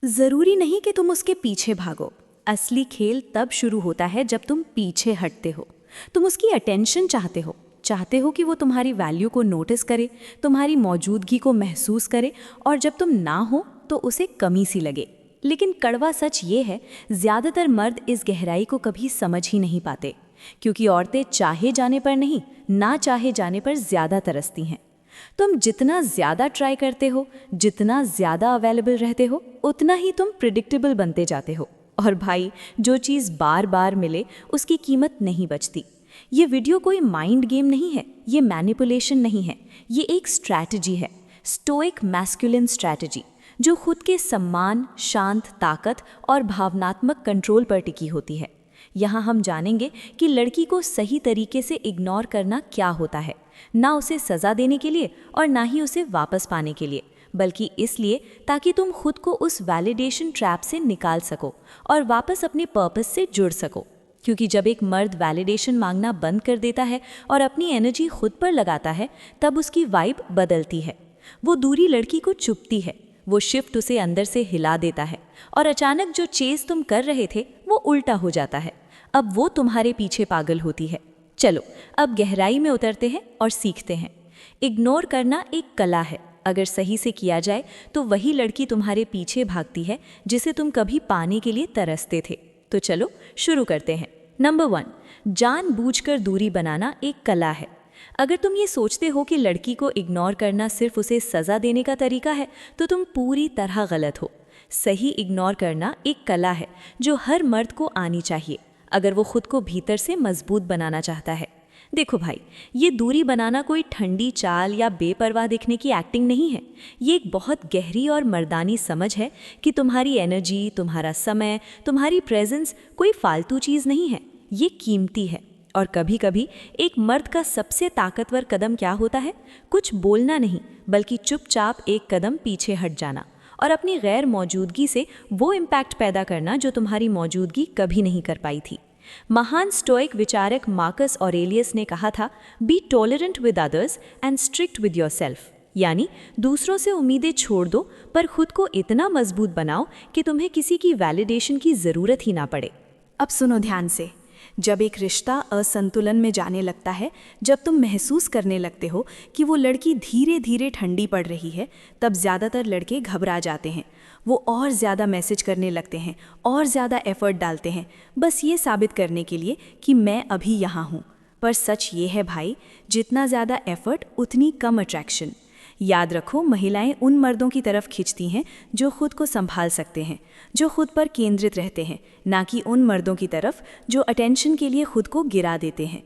जरूरी नहीं कि तुम उसके पीछे भागो। असली खेल तब शुरू होता है जब तुम पीछे हटते हो। तुम उसकी अटेंशन चाहते हो कि वो तुम्हारी वैल्यू को नोटिस करे, तुम्हारी मौजूदगी को महसूस करे, और जब तुम ना हो तो उसे कमी सी लगे। लेकिन कड़वा सच ये है, ज़्यादातर मर्द इस गहराई को कभी समझ ही नहीं पाते, क्योंकि औरतें चाहे जाने पर नहीं, ना चाहे जाने पर ज़्यादा तरसती हैं। तुम जितना ज़्यादा ट्राई करते हो, जितना ज़्यादा अवेलेबल रहते हो, उतना ही तुम प्रिडिक्टेबल बनते जाते हो। और भाई, जो चीज़ बार बार मिले उसकी कीमत नहीं बचती। ये वीडियो कोई माइंड गेम नहीं है, ये मैनिपुलेशन नहीं है, ये एक स्ट्रैटेजी है, स्टोइक मैस्कुलिन स्ट्रैटेजी, जो खुद के सम्मान, शांत ताकत और भावनात्मक कंट्रोल पर टिकी होती है। यहाँ हम जानेंगे कि लड़की को सही तरीके से इग्नोर करना क्या होता है, ना उसे सज़ा देने के लिए और ना ही उसे वापस पाने के लिए, बल्कि इसलिए ताकि तुम खुद को उस वैलिडेशन ट्रैप से निकाल सको और वापस अपने पर्पस से जुड़ सको। क्योंकि जब एक मर्द वैलिडेशन मांगना बंद कर देता है और अपनी एनर्जी खुद पर लगाता है, तब उसकी वाइब बदलती है। वो दूरी लड़की को चुभती है, वो शिफ्ट उसे अंदर से हिला देता है, और अचानक जो चेस तुम कर रहे थे वो उल्टा हो जाता है। अब वो तुम्हारे पीछे पागल होती है। चलो अब गहराई में उतरते हैं और सीखते हैं। इग्नोर करना एक कला है। अगर सही से किया जाए तो वही लड़की तुम्हारे पीछे भागती है जिसे तुम कभी पाने के लिए तरसते थे। तो चलो शुरू करते हैं। नंबर 1, जानबूझकर दूरी बनाना एक कला है। अगर तुम ये सोचते हो कि लड़की को इग्नोर करना सिर्फ उसे सज़ा देने का तरीका है, तो तुम पूरी तरह गलत हो। सही इग्नोर करना एक कला है जो हर मर्द को आनी चाहिए, अगर वो खुद को भीतर से मजबूत बनाना चाहता है। देखो भाई, ये दूरी बनाना कोई ठंडी चाल या बेपरवाह दिखने की एक्टिंग नहीं है। ये एक बहुत गहरी और मर्दानी समझ है कि तुम्हारी एनर्जी, तुम्हारा समय, तुम्हारी प्रेजेंस कोई फालतू चीज़ नहीं है, ये कीमती है। और कभी कभी एक मर्द का सबसे ताकतवर कदम क्या होता है? कुछ बोलना नहीं, बल्कि चुपचाप एक कदम पीछे हट जाना और अपनी गैर मौजूदगी से वो इम्पैक्ट पैदा करना जो तुम्हारी मौजूदगी कभी नहीं कर पाई थी। महान स्टोइक विचारक मार्कस ऑरेलियस ने कहा था, be tolerant with others and strict with yourself. यानी दूसरों से उम्मीदें छोड़ दो, पर खुद को इतना मजबूत बनाओ कि तुम्हें किसी की वैलिडेशन की ज़रूरत ही ना पड़े। अब सुनो ध्यान से। जब एक रिश्ता असंतुलन में जाने लगता है, जब तुम महसूस करने लगते हो कि वो लड़की धीरे धीरे ठंडी पड़ रही है, तब ज़्यादातर लड़के घबरा जाते हैं। वो और ज़्यादा मैसेज करने लगते हैं और ज़्यादा एफर्ट डालते हैं, बस ये साबित करने के लिए कि मैं अभी यहाँ हूँ। पर सच ये है भाई, जितना ज़्यादा एफर्ट उतनी कम अट्रैक्शन। याद रखो, महिलाएं उन मर्दों की तरफ खिंचती हैं जो खुद को संभाल सकते हैं, जो खुद पर केंद्रित रहते हैं, ना कि उन मर्दों की तरफ जो अटेंशन के लिए खुद को गिरा देते हैं।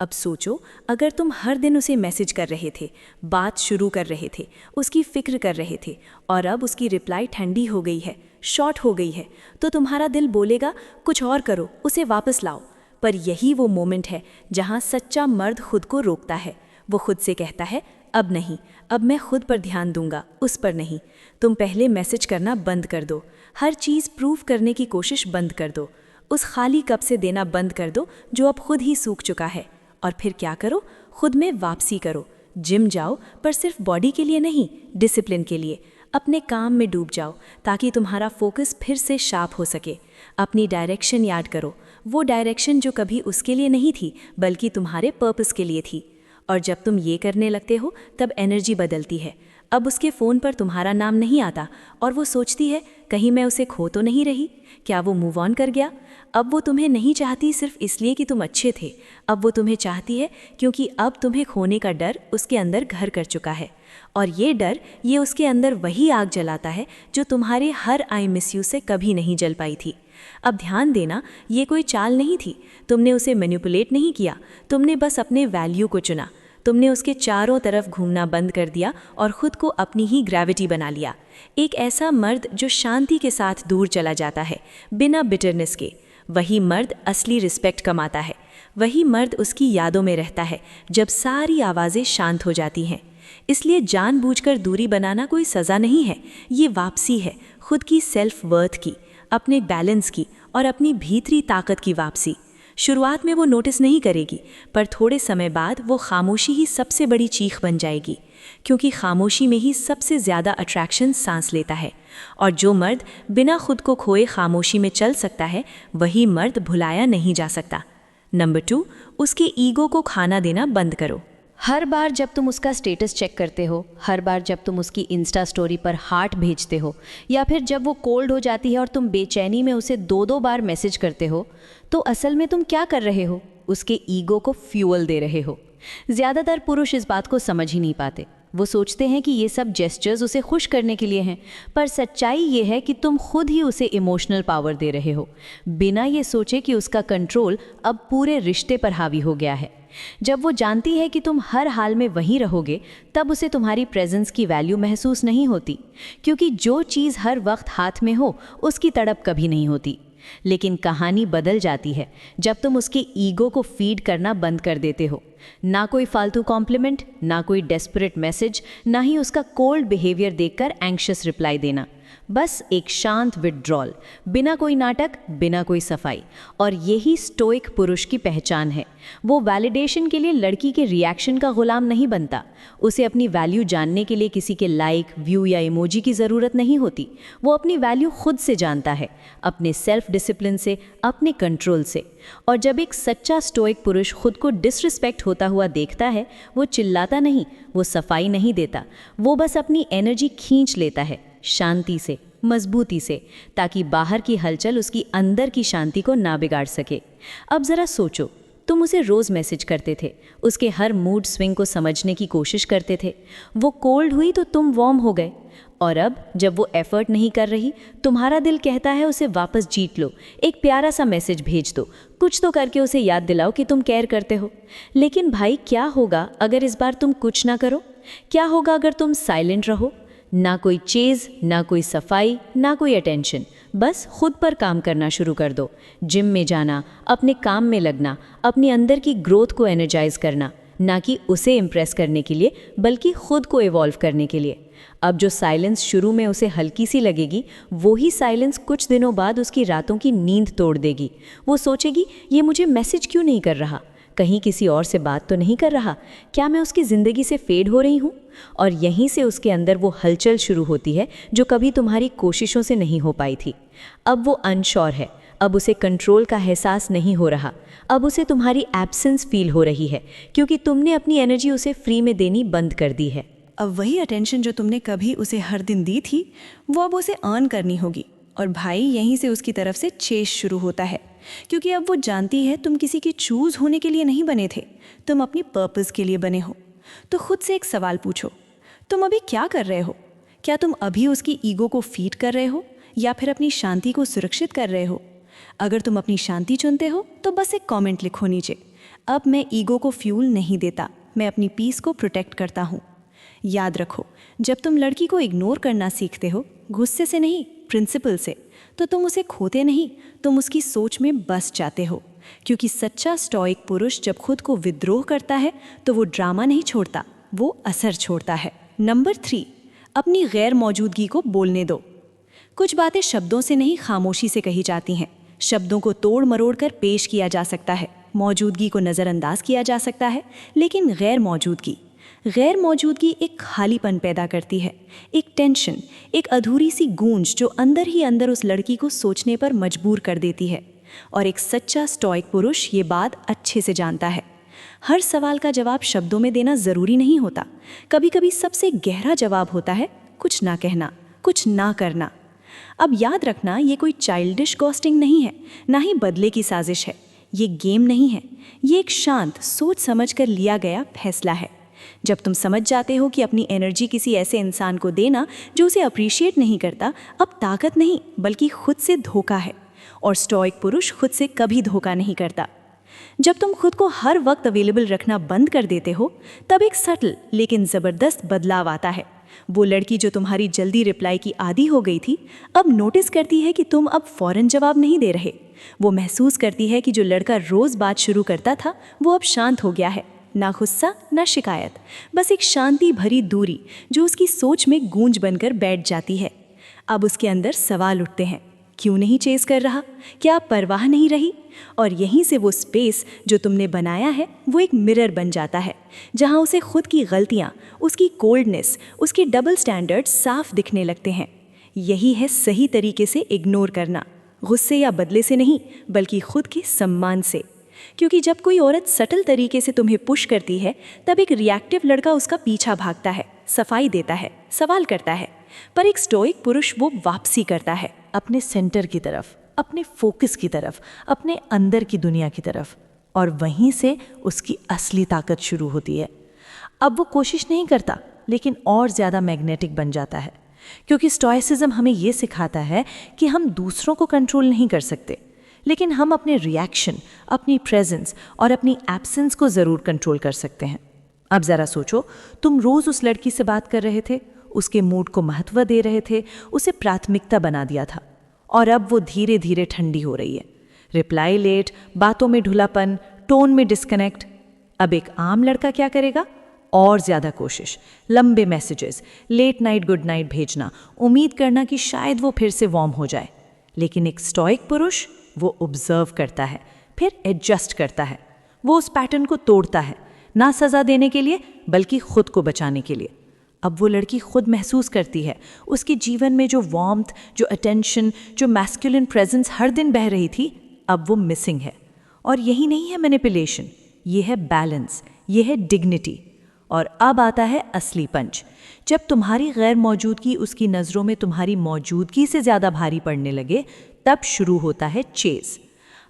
अब सोचो, अगर तुम हर दिन उसे मैसेज कर रहे थे, बात शुरू कर रहे थे, उसकी फिक्र कर रहे थे, और अब उसकी रिप्लाई ठंडी हो गई है, शॉर्ट हो गई है, तो तुम्हारा दिल बोलेगा कुछ और करो, उसे वापस लाओ। पर यही वो मोमेंट है जहाँ सच्चा मर्द खुद को रोकता है। वो खुद से कहता है, अब नहीं, अब मैं खुद पर ध्यान दूंगा, उस पर नहीं। तुम पहले मैसेज करना बंद कर दो, हर चीज़ प्रूव करने की कोशिश बंद कर दो, उस खाली कप से देना बंद कर दो जो अब खुद ही सूख चुका है। और फिर क्या करो? खुद में वापसी करो। जिम जाओ, पर सिर्फ बॉडी के लिए नहीं, डिसिप्लिन के लिए। अपने काम में डूब जाओ ताकि तुम्हारा फोकस फिर से शार्प हो सके। अपनी डायरेक्शन याद करो, वो डायरेक्शन जो कभी उसके लिए नहीं थी, बल्कि तुम्हारे पर्पस के लिए थी। और जब तुम ये करने लगते हो, तब एनर्जी बदलती है। अब उसके फ़ोन पर तुम्हारा नाम नहीं आता और वो सोचती है, कहीं मैं उसे खो तो नहीं रही, क्या वो मूव ऑन कर गया? अब वो तुम्हें नहीं चाहती सिर्फ इसलिए कि तुम अच्छे थे, अब वो तुम्हें चाहती है क्योंकि अब तुम्हें खोने का डर उसके अंदर घर कर चुका है। और ये डर, ये उसके अंदर वही आग जलाता है जो तुम्हारे हर आई मिस यू से कभी नहीं जल पाई थी। अब ध्यान देना, ये कोई चाल नहीं थी, तुमने उसे मैनिपुलेट नहीं किया, तुमने बस अपने वैल्यू को चुना। तुमने उसके चारों तरफ घूमना बंद कर दिया और खुद को अपनी ही ग्रेविटी बना लिया। एक ऐसा मर्द जो शांति के साथ दूर चला जाता है, बिना बिटरनेस के, वही मर्द असली रिस्पेक्ट कमाता है। वही मर्द उसकी यादों में रहता है जब सारी आवाज़ें शांत हो जाती हैं। इसलिए जानबूझकर दूरी बनाना कोई सज़ा नहीं है, ये वापसी है खुद की सेल्फ वर्थ की, अपने बैलेंस की और अपनी भीतरी ताकत की वापसी। शुरुआत में वो नोटिस नहीं करेगी, पर थोड़े समय बाद वो खामोशी ही सबसे बड़ी चीख बन जाएगी, क्योंकि खामोशी में ही सबसे ज़्यादा अट्रैक्शन सांस लेता है। और जो मर्द बिना खुद को खोए खामोशी में चल सकता है, वही मर्द भुलाया नहीं जा सकता। नंबर 2, उसके ईगो को खाना देना बंद करो। हर बार जब तुम उसका स्टेटस चेक करते हो, हर बार जब तुम उसकी इंस्टा स्टोरी पर हार्ट भेजते हो, या फिर जब वो कोल्ड हो जाती है और तुम बेचैनी में उसे 2-2 बार मैसेज करते हो, तो असल में तुम क्या कर रहे हो? उसके ईगो को फ्यूअल दे रहे हो। ज़्यादातर पुरुष इस बात को समझ ही नहीं पाते। वो सोचते हैं कि ये सब जेस्चर्स उसे खुश करने के लिए हैं, पर सच्चाई ये है कि तुम खुद ही उसे इमोशनल पावर दे रहे हो, बिना ये सोचे कि उसका कंट्रोल अब पूरे रिश्ते पर हावी हो गया है। जब वो जानती है कि तुम हर हाल में वहीं रहोगे, तब उसे तुम्हारी प्रेजेंस की वैल्यू महसूस नहीं होती, क्योंकि जो चीज़ हर वक्त हाथ में हो, उसकी तड़प कभी नहीं होती। लेकिन कहानी बदल जाती है जब तुम उसके ईगो को फीड करना बंद कर देते हो। ना कोई फालतू कॉम्प्लीमेंट, ना कोई डेस्परेट मैसेज, ना ही उसका कोल्ड बिहेवियर देखकर एंग्शियस रिप्लाई देना। बस एक शांत विड्रॉल, बिना कोई नाटक, बिना कोई सफाई। और यही स्टोइक पुरुष की पहचान है। वो वैलिडेशन के लिए लड़की के रिएक्शन का गुलाम नहीं बनता। उसे अपनी वैल्यू जानने के लिए किसी के लाइक, व्यू या इमोजी की ज़रूरत नहीं होती। वो अपनी वैल्यू खुद से जानता है, अपने सेल्फ डिसिप्लिन से, अपने कंट्रोल से। और जब एक सच्चा स्टोइक पुरुष खुद को डिसरिस्पेक्ट होता हुआ देखता है, वो चिल्लाता नहीं, वो सफाई नहीं देता, वो बस अपनी एनर्जी खींच लेता है, शांति से, मजबूती से, ताकि बाहर की हलचल उसकी अंदर की शांति को ना बिगाड़ सके। अब ज़रा सोचो, तुम उसे रोज़ मैसेज करते थे, उसके हर मूड स्विंग को समझने की कोशिश करते थे। वो कोल्ड हुई तो तुम वार्म हो गए, और अब जब वो एफर्ट नहीं कर रही, तुम्हारा दिल कहता है उसे वापस जीत लो, एक प्यारा सा मैसेज भेज दो, कुछ तो करके उसे याद दिलाओ कि तुम केयर करते हो। लेकिन भाई, क्या होगा अगर इस बार तुम कुछ ना करो? क्या होगा अगर तुम साइलेंट रहो? ना कोई चेज़, ना कोई सफाई, ना कोई अटेंशन, बस खुद पर काम करना शुरू कर दो। जिम में जाना, अपने काम में लगना, अपने अंदर की ग्रोथ को एनर्जाइज करना, ना कि उसे इम्प्रेस करने के लिए, बल्कि खुद को इवॉल्व करने के लिए। अब जो साइलेंस शुरू में उसे हल्की सी लगेगी, वही साइलेंस कुछ दिनों बाद उसकी रातों की नींद तोड़ देगी। वो सोचेगी, ये मुझे मैसेज क्यों नहीं कर रहा? कहीं किसी और से बात तो नहीं कर रहा? क्या मैं उसकी ज़िंदगी से फेड हो रही हूँ? और यहीं से उसके अंदर वो हलचल शुरू होती है जो कभी तुम्हारी कोशिशों से नहीं हो पाई थी। अब वो अनश्योर है, अब उसे कंट्रोल का एहसास नहीं हो रहा, अब उसे तुम्हारी एब्सेंस फील हो रही है, क्योंकि तुमने अपनी एनर्जी उसे फ्री में देनी बंद कर दी है। अब वही अटेंशन जो तुमने कभी उसे हर दिन दी थी, वो अब उसे अर्न करनी होगी। और भाई, यहीं से उसकी तरफ से चेस शुरू होता है, क्योंकि अब वो जानती है तुम किसी के चूज होने के लिए नहीं बने थे, तुम अपनी पर्पस के लिए बने हो। तो खुद से एक सवाल पूछो, तुम अभी क्या कर रहे हो? क्या तुम अभी उसकी ईगो को फीड कर रहे हो, या फिर अपनी शांति को सुरक्षित कर रहे हो? अगर तुम अपनी शांति चुनते हो तो बस एक कमेंट लिखो नीचे, अब मैं ईगो को फ्यूल नहीं देता, मैं अपनी पीस को प्रोटेक्ट करता हूँ। याद रखो, जब तुम लड़की को इग्नोर करना सीखते हो, गुस्से से नहीं, प्रिंसिपल से, तो तुम उसे खोते नहीं, तुम उसकी सोच में बस जाते हो। क्योंकि सच्चा स्टोइक पुरुष जब खुद को विद्रोह करता है तो वो ड्रामा नहीं छोड़ता, वो असर छोड़ता है। नंबर 3, अपनी गैर मौजूदगी को बोलने दो। कुछ बातें शब्दों से नहीं, खामोशी से कही जाती हैं। शब्दों को तोड़ मरोड़ कर पेश किया जा सकता है, मौजूदगी को नज़रअंदाज किया जा सकता है, लेकिन गैर मौजूदगी एक खालीपन पैदा करती है, एक टेंशन, एक अधूरी सी गूंज जो अंदर ही अंदर उस लड़की को सोचने पर मजबूर कर देती है। और एक सच्चा स्टोइक पुरुष ये बात अच्छे से जानता है। हर सवाल का जवाब शब्दों में देना ज़रूरी नहीं होता। कभी कभी सबसे गहरा जवाब होता है कुछ ना कहना, कुछ ना करना। अब याद रखना, ये कोई चाइल्डिश घोस्टिंग नहीं है, ना ही बदले की साजिश है। ये गेम नहीं है, ये एक शांत, सोच समझ कर लिया गया फैसला है। जब तुम समझ जाते हो कि अपनी एनर्जी किसी ऐसे इंसान को देना जो उसे अप्रिशिएट नहीं करता, अब ताकत नहीं बल्कि खुद से धोखा है। और स्टोइक पुरुष खुद से कभी धोखा नहीं करता। जब तुम खुद को हर वक्त अवेलेबल रखना बंद कर देते हो, तब एक सटल लेकिन ज़बरदस्त बदलाव आता है। वो लड़की जो तुम्हारी जल्दी रिप्लाई की आदी हो गई थी, अब नोटिस करती है कि तुम अब फौरन जवाब नहीं दे रहे। वो महसूस करती है कि जो लड़का रोज़ बात शुरू करता था, वो अब शांत हो गया है। ना गुस्सा, ना शिकायत, बस एक शांति भरी दूरी जो उसकी सोच में गूंज बनकर बैठ जाती है। अब उसके अंदर सवाल उठते हैं, क्यों नहीं चेस कर रहा? क्या परवाह नहीं रही? और यहीं से वो स्पेस जो तुमने बनाया है वो एक मिरर बन जाता है, जहाँ उसे खुद की गलतियाँ, उसकी कोल्डनेस, उसके डबल स्टैंडर्ड साफ दिखने लगते हैं। यही है सही तरीके से इग्नोर करना, गुस्से या बदले से नहीं, बल्कि खुद के सम्मान से। क्योंकि जब कोई औरत सटल तरीके से तुम्हें पुश करती है, तब एक रिएक्टिव लड़का उसका पीछा भागता है, सफाई देता है, सवाल करता है। पर एक स्टोइक पुरुष वो वापसी करता है, अपने सेंटर की तरफ, अपने फोकस की तरफ, अपने अंदर की दुनिया की तरफ। और वहीं से उसकी असली ताकत शुरू होती है। अब वो कोशिश नहीं करता, लेकिन और ज़्यादा मैग्नेटिक बन जाता है। क्योंकि स्टोइसिज्म हमें ये सिखाता है कि हम दूसरों को कंट्रोल नहीं कर सकते, लेकिन हम अपने रिएक्शन, अपनी प्रेजेंस और अपनी एब्सेंस को ज़रूर कंट्रोल कर सकते हैं। अब ज़रा सोचो, तुम रोज़ उस लड़की से बात कर रहे थे, उसके मूड को महत्व दे रहे थे, उसे प्राथमिकता बना दिया था, और अब वो धीरे धीरे ठंडी हो रही है। रिप्लाई लेट, बातों में ढुलापन, टोन में डिस्कनेक्ट। अब एक आम लड़का क्या करेगा? और ज़्यादा कोशिश, लंबे messages, late night good night भेजना, उम्मीद करना कि शायद वो फिर से वार्म हो जाए। लेकिन एक स्टोइक पुरुष, वो ऑब्जर्व करता है, फिर एडजस्ट करता है। वो उस पैटर्न को तोड़ता है, ना सज़ा देने के लिए, बल्कि खुद को बचाने के लिए। अब वो लड़की खुद महसूस करती है, उसके जीवन में जो वार्मथ, जो अटेंशन, जो मैस्कुलिन प्रेजेंस हर दिन बह रही थी, अब वो मिसिंग है। और यही नहीं है मैनिपुलेशन, ये है बैलेंस, ये है डिग्निटी। और अब आता है असली पंच, जब तुम्हारी गैर मौजूदगी उसकी नज़रों में तुम्हारी मौजूदगी से ज़्यादा भारी पड़ने लगे, तब शुरू होता है चेस।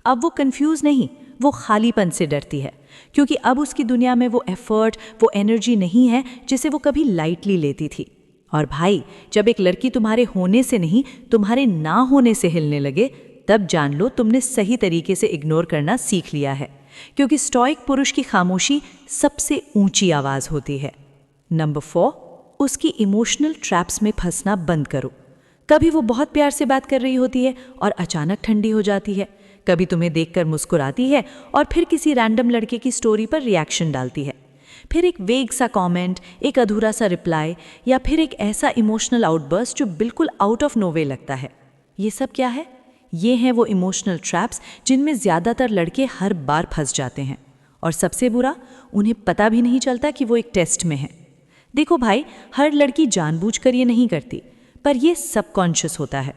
अब वो कंफ्यूज नहीं, वो खालीपन से डरती है, क्योंकि अब उसकी दुनिया में वो एफर्ट, वो एनर्जी नहीं है जिसे वो कभी लाइटली लेती थी। और भाई, जब एक लड़की तुम्हारे होने से नहीं, तुम्हारे ना होने से हिलने लगे, तब जान लो तुमने सही तरीके से इग्नोर करना सीख लिया है। क्योंकि स्टोइक पुरुष की खामोशी सबसे ऊंची आवाज़ होती है। नंबर 4, उसकी इमोशनल ट्रैप्स में फंसना बंद करो। कभी वो बहुत प्यार से बात कर रही होती है और अचानक ठंडी हो जाती है। कभी तुम्हें देखकर मुस्कुराती है और फिर किसी रैंडम लड़के की स्टोरी पर रिएक्शन डालती है। फिर एक वेग सा कमेंट, एक अधूरा सा रिप्लाई, या फिर एक ऐसा इमोशनल आउटबर्स्ट जो बिल्कुल आउट ऑफ नोवे लगता है। ये सब क्या है? ये हैं वो इमोशनल ट्रैप्स जिनमें ज़्यादातर लड़के हर बार फंस जाते हैं। और सबसे बुरा, उन्हें पता भी नहीं चलता कि वो एक टेस्ट में है। देखो भाई, हर लड़की जानबूझकर ये नहीं करती, पर ये सबकॉन्शियस होता है।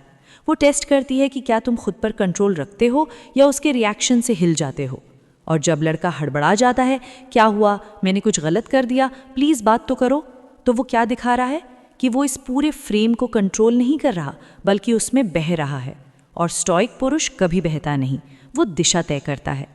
वो टेस्ट करती है कि क्या तुम खुद पर कंट्रोल रखते हो या उसके रिएक्शन से हिल जाते हो। और जब लड़का हड़बड़ा जाता है, क्या हुआ, मैंने कुछ गलत कर दिया, प्लीज़ बात तो करो, तो वो क्या दिखा रहा है कि वो इस पूरे फ्रेम को कंट्रोल नहीं कर रहा, बल्कि उसमें बह रहा है। और स्टोइक पुरुष कभी बहता नहीं, वो दिशा तय करता है।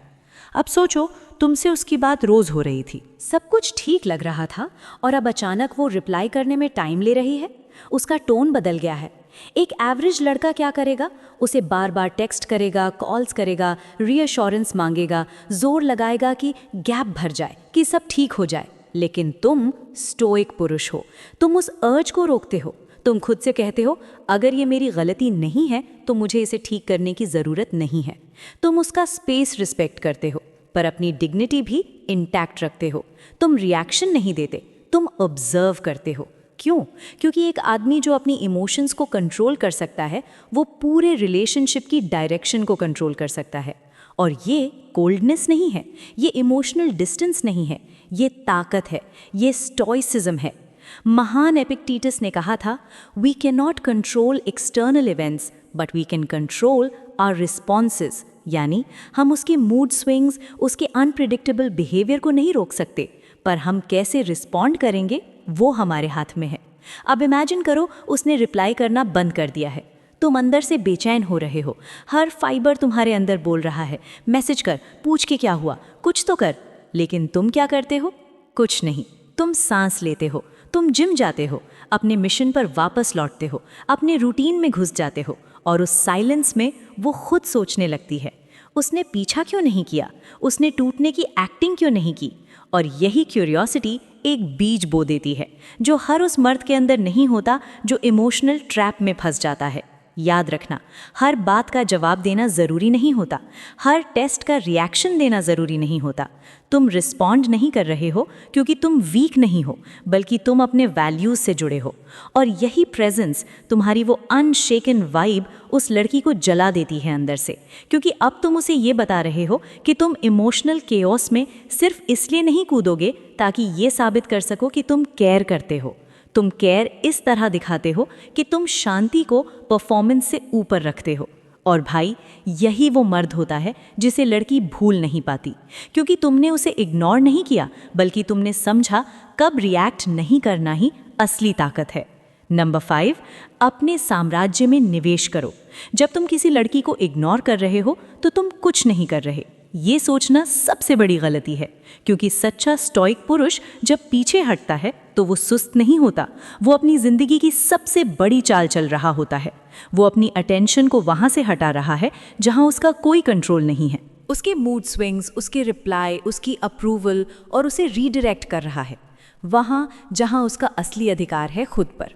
अब सोचो, तुमसे उसकी बात रोज हो रही थी, सब कुछ ठीक लग रहा था, और अब अचानक वो रिप्लाई करने में टाइम ले रही है। उसका टोन बदल गया है। एक एवरेज लड़का क्या करेगा? उसे बार बार टेक्स्ट करेगा, कॉल्स करेगा, रीअश्योरेंस मांगेगा, जोर लगाएगा कि गैप भर जाए, कि सब ठीक हो जाए। लेकिन तुम स्टोइक पुरुष हो, तुम उस अर्ज को रोकते हो। तुम खुद से कहते हो, अगर ये मेरी गलती नहीं है तो मुझे इसे ठीक करने की ज़रूरत नहीं है। तुम उसका स्पेस रिस्पेक्ट करते हो, पर अपनी डिग्निटी भी इंटैक्ट रखते हो। तुम रिएक्शन नहीं देते, तुम ऑब्जर्व करते हो। क्यों? क्योंकि एक आदमी जो अपनी इमोशंस को कंट्रोल कर सकता है, वो पूरे रिलेशनशिप की डायरेक्शन को कंट्रोल कर सकता है। और ये कोल्डनेस नहीं है, ये इमोशनल डिस्टेंस नहीं है, ये ताकत है, ये स्टोइसिज्म है। महान एपिक्टेटस ने कहा था, we can not control external events but we can control our responses. यानी हम उसके मूड स्विंग्स, उसके अनप्रिडिक्टेबल बिहेवियर को नहीं रोक सकते, पर हम कैसे रिस्पॉन्ड करेंगे वो हमारे हाथ में है। अब इमेजिन करो, उसने रिप्लाई करना बंद कर दिया है। तुम अंदर से बेचैन हो रहे हो, हर फाइबर तुम्हारे अंदर बोल रहा है, मैसेज कर, पूछ के क्या हुआ, कुछ तो कर। लेकिन तुम क्या करते हो? कुछ नहीं। तुम सांस लेते हो, तुम जिम जाते हो, अपने मिशन पर वापस लौटते हो, अपने रूटीन में घुस जाते हो। और उस साइलेंस में वो खुद सोचने लगती है, उसने पीछा क्यों नहीं किया, उसने टूटने की एक्टिंग क्यों नहीं की। और यही क्यूरियोसिटी एक बीज बो देती है, जो हर उस मर्द के अंदर नहीं होता जो इमोशनल ट्रैप में फंस जाता है। याद रखना, हर बात का जवाब देना ज़रूरी नहीं होता, हर टेस्ट का रिएक्शन देना ज़रूरी नहीं होता। तुम रिस्पॉन्ड नहीं कर रहे हो क्योंकि तुम वीक नहीं हो, बल्कि तुम अपने वैल्यूज़ से जुड़े हो। और यही प्रेजेंस, तुम्हारी वो अनशेकन वाइब उस लड़की को जला देती है अंदर से, क्योंकि अब तुम उसे ये बता रहे हो कि तुम इमोशनल केओस में सिर्फ इसलिए नहीं कूदोगे ताकि ये साबित कर सको कि तुम केयर करते हो। तुम केयर इस तरह दिखाते हो कि तुम शांति को परफॉर्मेंस से ऊपर रखते हो। और भाई, यही वो मर्द होता है जिसे लड़की भूल नहीं पाती, क्योंकि तुमने उसे इग्नोर नहीं किया, बल्कि तुमने समझा कब रिएक्ट नहीं करना ही असली ताकत है। नंबर 5, अपने साम्राज्य में निवेश करो। जब तुम किसी लड़की को इग्नोर कर रहे हो तो तुम कुछ नहीं कर रहे। ये सोचना सबसे बड़ी गलती है, क्योंकि सच्चा स्टोइक पुरुष जब पीछे हटता है तो वो सुस्त नहीं होता, वो अपनी जिंदगी की सबसे बड़ी चाल चल रहा होता है। वो अपनी अटेंशन को वहां से हटा रहा है जहां उसका कोई कंट्रोल नहीं है। उसके मूड स्विंग्स, उसके रिप्लाई, उसकी अप्रूवल और उसे रीडायरेक्ट कर रहा है वहाँ जहाँ उसका असली अधिकार है खुद पर।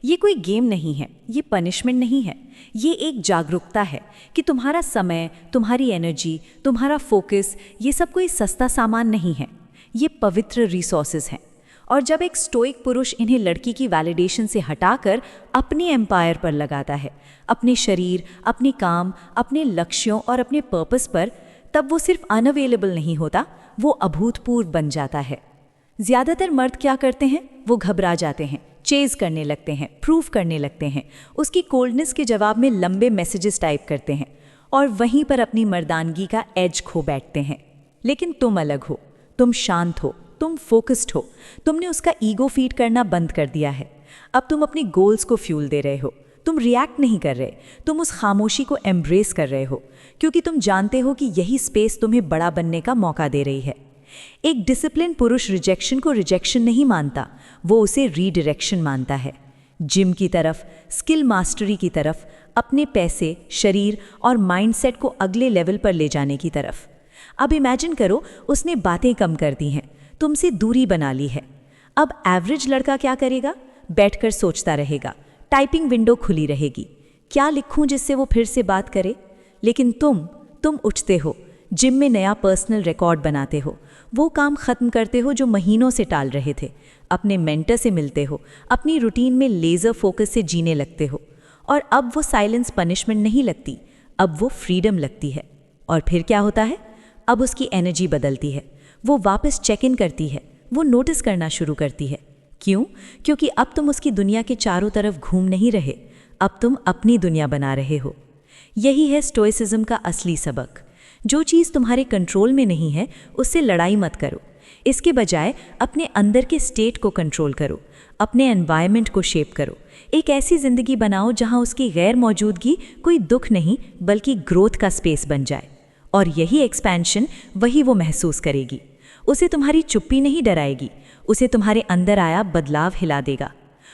ये कोई गेम नहीं है, ये पनिशमेंट नहीं है, ये एक जागरूकता है कि तुम्हारा समय, तुम्हारी एनर्जी, तुम्हारा फोकस, ये सब कोई सस्ता सामान नहीं है, ये पवित्र रिसोर्सेज हैं। और जब एक स्टोइक पुरुष इन्हें लड़की की वैलिडेशन से हटाकर अपने एम्पायर पर लगाता है, अपने शरीर, अपने काम, अपने लक्ष्यों और अपने पर्पस पर, तब वो सिर्फ अनअवेलेबल नहीं होता, वो अभूतपूर्व बन जाता है। ज़्यादातर मर्द क्या करते हैं? वो घबरा जाते हैं, चेज़ करने लगते हैं, प्रूव करने लगते हैं, उसकी कोल्डनेस के जवाब में लंबे मैसेजेस टाइप करते हैं और वहीं पर अपनी मर्दानगी का एज खो बैठते हैं। लेकिन तुम अलग हो, तुम शांत हो, तुम फोकस्ड हो, तुमने उसका ईगो फीड करना बंद कर दिया है। अब तुम अपने गोल्स को फ्यूल दे रहे हो, तुम रिएक्ट नहीं कर रहे, तुम उस खामोशी को एम्ब्रेस कर रहे हो, क्योंकि तुम जानते हो कि यही स्पेस तुम्हें बड़ा बनने का मौका दे रही है। एक डिसिप्लिन पुरुष रिजेक्शन को रिजेक्शन नहीं मानता, वो उसे रीडायरेक्शन मानता है। जिम की तरफ, स्किल मास्टरी की तरफ, अपने पैसे, शरीर और माइंडसेट को अगले लेवल पर ले जाने की तरफ। अब इमेजिन करो, उसने बातें कम कर दी हैं, तुमसे दूरी बना ली है। अब एवरेज लड़का क्या करेगा? बैठकर सोचता रहेगा, टाइपिंग विंडो खुली रहेगी, क्या लिखूं जिससे वो फिर से बात करे। लेकिन तुम उठते हो, जिम में नया पर्सनल रिकॉर्ड बनाते हो, वो काम ख़त्म करते हो जो महीनों से टाल रहे थे, अपने मेंटर से मिलते हो, अपनी रूटीन में लेज़र फोकस से जीने लगते हो। और अब वो साइलेंस पनिशमेंट नहीं लगती, अब वो फ्रीडम लगती है। और फिर क्या होता है? अब उसकी एनर्जी बदलती है, वो वापस चेक इन करती है, वो नोटिस करना शुरू करती है। क्यों? क्योंकि अब तुम उसकी दुनिया के चारों तरफ घूम नहीं रहे, अब तुम अपनी दुनिया बना रहे हो। यही है स्टोइसिज्म का असली सबक। जो चीज़ तुम्हारे कंट्रोल में नहीं है, उससे लड़ाई मत करो। इसके बजाय अपने अंदर के स्टेट को कंट्रोल करो, अपने एनवायरनमेंट को शेप करो। एक ऐसी ज़िंदगी बनाओ जहां उसकी गैर मौजूदगी कोई दुख नहीं, बल्कि ग्रोथ का स्पेस बन जाए। और यही एक्सपेंशन वही वो महसूस करेगी। उसे तुम्हारी चुप्पी नहीं डराएगी, उसे तुम्हारे अंदर आया बदलाव हिला देगा।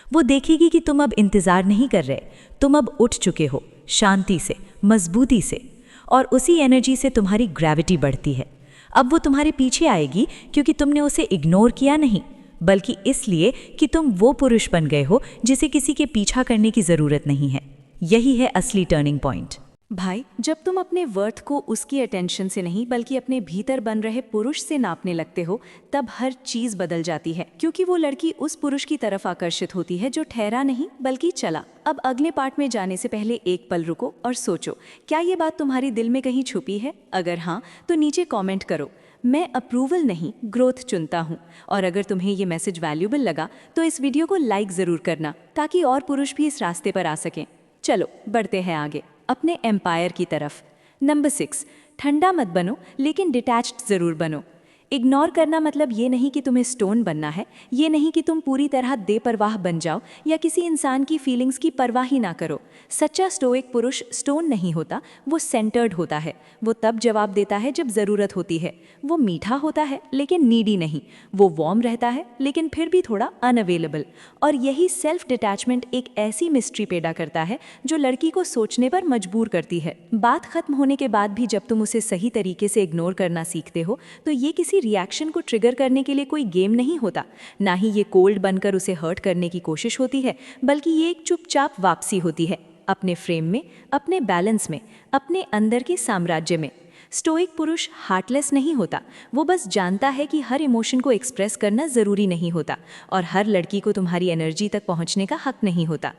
वो देखेगी कि तुम अब इंतज़ार नहीं कर रहे, तुम अब उठ चुके हो, शांति से, मजबूती से। और उसी एनर्जी से तुम्हारी ग्रेविटी बढ़ती है। अब वो तुम्हारे पीछे आएगी, क्योंकि तुमने उसे इग्नोर किया नहीं, बल्कि इसलिए कि तुम वो पुरुष बन गए हो जिसे किसी के पीछा करने की ज़रूरत नहीं है। यही है असली टर्निंग पॉइंट। भाई, जब तुम अपने वर्थ को उसकी अटेंशन से नहीं बल्कि अपने भीतर बन रहे पुरुष से नापने लगते हो, तब हर चीज़ बदल जाती है, क्योंकि वो लड़की उस पुरुष की तरफ आकर्षित होती है जो ठहरा नहीं बल्कि चला। अब अगले पार्ट में जाने से पहले एक पल रुको और सोचो, क्या ये बात तुम्हारी दिल में कहीं छुपी है? अगर हाँ, तो नीचे कॉमेंट करो, मैं अप्रूवल नहीं, ग्रोथ चुनता हूँ। और अगर तुम्हें ये मैसेज वैल्यूबल लगा तो इस वीडियो को लाइक ज़रूर करना, ताकि और पुरुष भी इस रास्ते पर आ सकें। चलो बढ़ते हैं आगे अपने एम्पायर की तरफ। नंबर 6, ठंडा मत बनो, लेकिन डिटैच्ड ज़रूर बनो। इग्नोर करना मतलब ये नहीं कि तुम्हें स्टोन बनना है, ये नहीं कि तुम पूरी तरह बेपरवाह बन जाओ या किसी इंसान की फीलिंग्स की परवाह ही ना करो। सच्चा स्टोइक पुरुष स्टोन नहीं होता, वो सेंटर्ड होता है। वो तब जवाब देता है जब ज़रूरत होती है। वो मीठा होता है लेकिन नीडी नहीं। वो वार्म रहता है लेकिन फिर भी थोड़ा अनअवेलेबल। और यही सेल्फ डिटैचमेंट एक ऐसी मिस्ट्री पैदा करता है जो लड़की को सोचने पर मजबूर करती है। बात खत्म होने के बाद भी जब तुम उसे सही तरीके से इग्नोर करना सीखते हो, तो ये किसी रिएक्शन को ट्रिगर करने के लिए कोई गेम नहीं होता, ना ही ये कोल्ड बनकर उसे हर्ट करने की कोशिश होती है, बल्कि ये एक चुपचाप वापसी होती है। अपने फ्रेम में, अपने बैलेंस में, अपने अंदर के साम्राज्य में। स्टोइक पुरुष हार्टलेस नहीं होता, वो बस जानता है कि हर इमोशन को एक्सप्रेस करना ज़रूरी नहीं होता और हर लड़की को तुम्हारी एनर्जी तक पहुंचने का हक नहीं होता।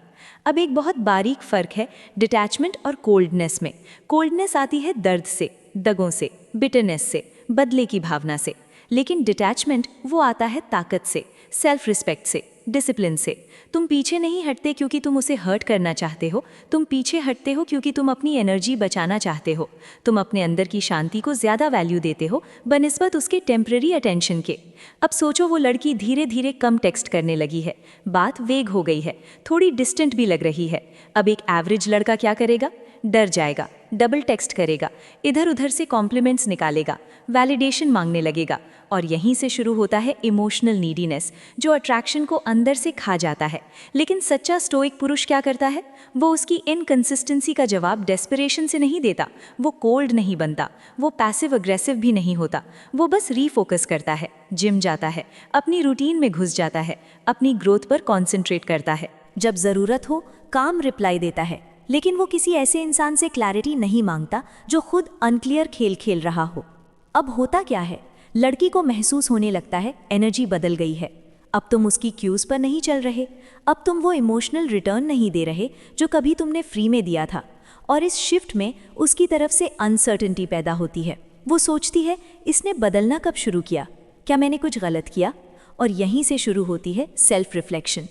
अब एक बहुत बारीक फ़र्क है डिटैचमेंट और कोल्डनेस में। कोल्डनेस आती है दर्द से, दगों से, बिटरनेस से, बदले की भावना से, लेकिन डिटैचमेंट वो आता है ताकत से, सेल्फ रिस्पेक्ट से, डिसिप्लिन से। तुम पीछे नहीं हटते क्योंकि तुम उसे हर्ट करना चाहते हो, तुम पीछे हटते हो क्योंकि तुम अपनी एनर्जी बचाना चाहते हो। तुम अपने अंदर की शांति को ज़्यादा वैल्यू देते हो बनिस्बत उसके टेम्पररी अटेंशन के। अब सोचो, वो लड़की धीरे धीरे कम टेक्स्ट करने लगी है, बात वेग हो गई है, थोड़ी डिस्टेंट भी लग रही है। अब एक एवरेज लड़का क्या करेगा? डर जाएगा, डबल टेक्स्ट करेगा, इधर उधर से कॉम्प्लीमेंट्स निकालेगा, वैलिडेशन मांगने लगेगा। और यहीं से शुरू होता है इमोशनल नीडीनेस, जो अट्रैक्शन को अंदर से खा जाता है। लेकिन सच्चा स्टोइक पुरुष क्या करता है? वो उसकी इनकंसिस्टेंसी का जवाब डेस्परेशन से नहीं देता, वो कोल्ड नहीं बनता, वो पैसिव अग्रेसिव भी नहीं होता। वो बस रीफोकस करता है, जिम जाता है, अपनी रूटीन में घुस जाता है, अपनी ग्रोथ पर कॉन्सेंट्रेट करता है। जब ज़रूरत हो काम रिप्लाई देता है, लेकिन वो किसी ऐसे इंसान से क्लैरिटी नहीं मांगता जो खुद अनक्लियर खेल खेल रहा हो। अब होता क्या है? लड़की को महसूस होने लगता है एनर्जी बदल गई है। अब तुम उसकी क्यूज़ पर नहीं चल रहे, अब तुम वो इमोशनल रिटर्न नहीं दे रहे जो कभी तुमने फ्री में दिया था। और इस शिफ्ट में उसकी तरफ से अनसर्टेनिटी पैदा होती है। वो सोचती है, इसने बदलना कब शुरू किया? क्या मैंने कुछ गलत किया? और यहीं से शुरू होती है सेल्फ रिफ्लेक्शन।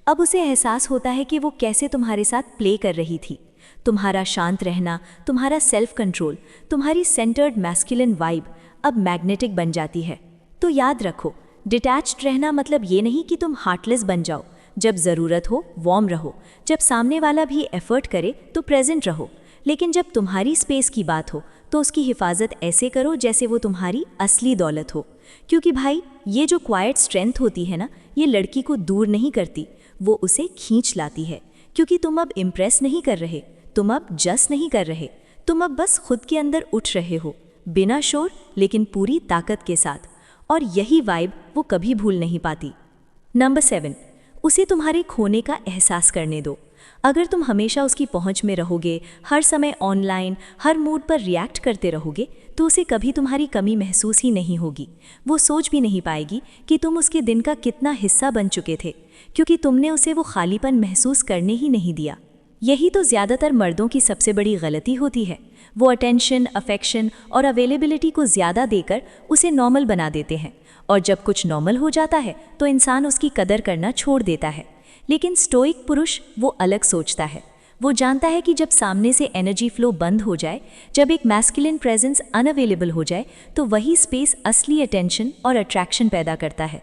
अब उसे एहसास होता है कि वो कैसे तुम्हारे साथ प्ले कर रही थी। तुम्हारा शांत रहना, तुम्हारा सेल्फ कंट्रोल, तुम्हारी सेंटर्ड मैस्कुलिन वाइब अब मैग्नेटिक बन जाती है। तो याद रखो, डिटैच्ड रहना मतलब ये नहीं कि तुम हार्टलेस बन जाओ। जब ज़रूरत हो वार्म रहो, जब सामने वाला भी एफर्ट करे तो प्रेजेंट रहो, लेकिन जब तुम्हारी स्पेस की बात हो तो उसकी हिफाजत ऐसे करो जैसे वो तुम्हारी असली दौलत हो। क्योंकि भाई, ये जो क्वाइट स्ट्रेंथ होती है ना, ये लड़की को दूर नहीं करती, वो उसे खींच लाती है। क्योंकि तुम अब इम्प्रेस नहीं कर रहे, तुम अब जस्ट नहीं कर रहे, तुम अब बस खुद के अंदर उठ रहे हो, बिना शोर लेकिन पूरी ताकत के साथ। और यही वाइब वो कभी भूल नहीं पाती। नंबर 7, उसे तुम्हारे खोने का एहसास करने दो। अगर तुम हमेशा उसकी पहुंच में रहोगे, हर समय ऑनलाइन, हर मूड पर रिएक्ट करते रहोगे, तो उसे कभी तुम्हारी कमी महसूस ही नहीं होगी। वो सोच भी नहीं पाएगी कि तुम उसके दिन का कितना हिस्सा बन चुके थे, क्योंकि तुमने उसे वो खालीपन महसूस करने ही नहीं दिया। यही तो ज़्यादातर मर्दों की सबसे बड़ी गलती होती है। वो अटेंशन, अफेक्शन और अवेलेबिलिटी को ज़्यादा देकर उसे नॉर्मल बना देते हैं, और जब कुछ नॉर्मल हो जाता है तो इंसान उसकी कदर करना छोड़ देता है। लेकिन स्टोइक पुरुष वो अलग सोचता है। वो जानता है कि जब सामने से एनर्जी फ्लो बंद हो जाए, जब एक मैस्कुलिन प्रेजेंस अनअवेलेबल हो जाए, तो वही स्पेस असली अटेंशन और अट्रैक्शन पैदा करता है।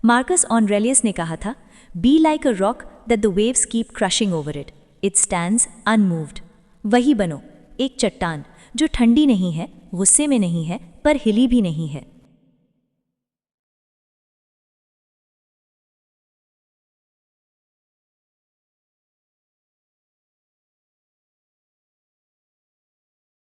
मार्कस ऑरेलियस ने कहा था, be like a rock that the waves keep crushing over it, it stands unmoved. वही बनो, एक चट्टान जो ठंडी नहीं है, गुस्से में नहीं है, पर हिली भी नहीं है।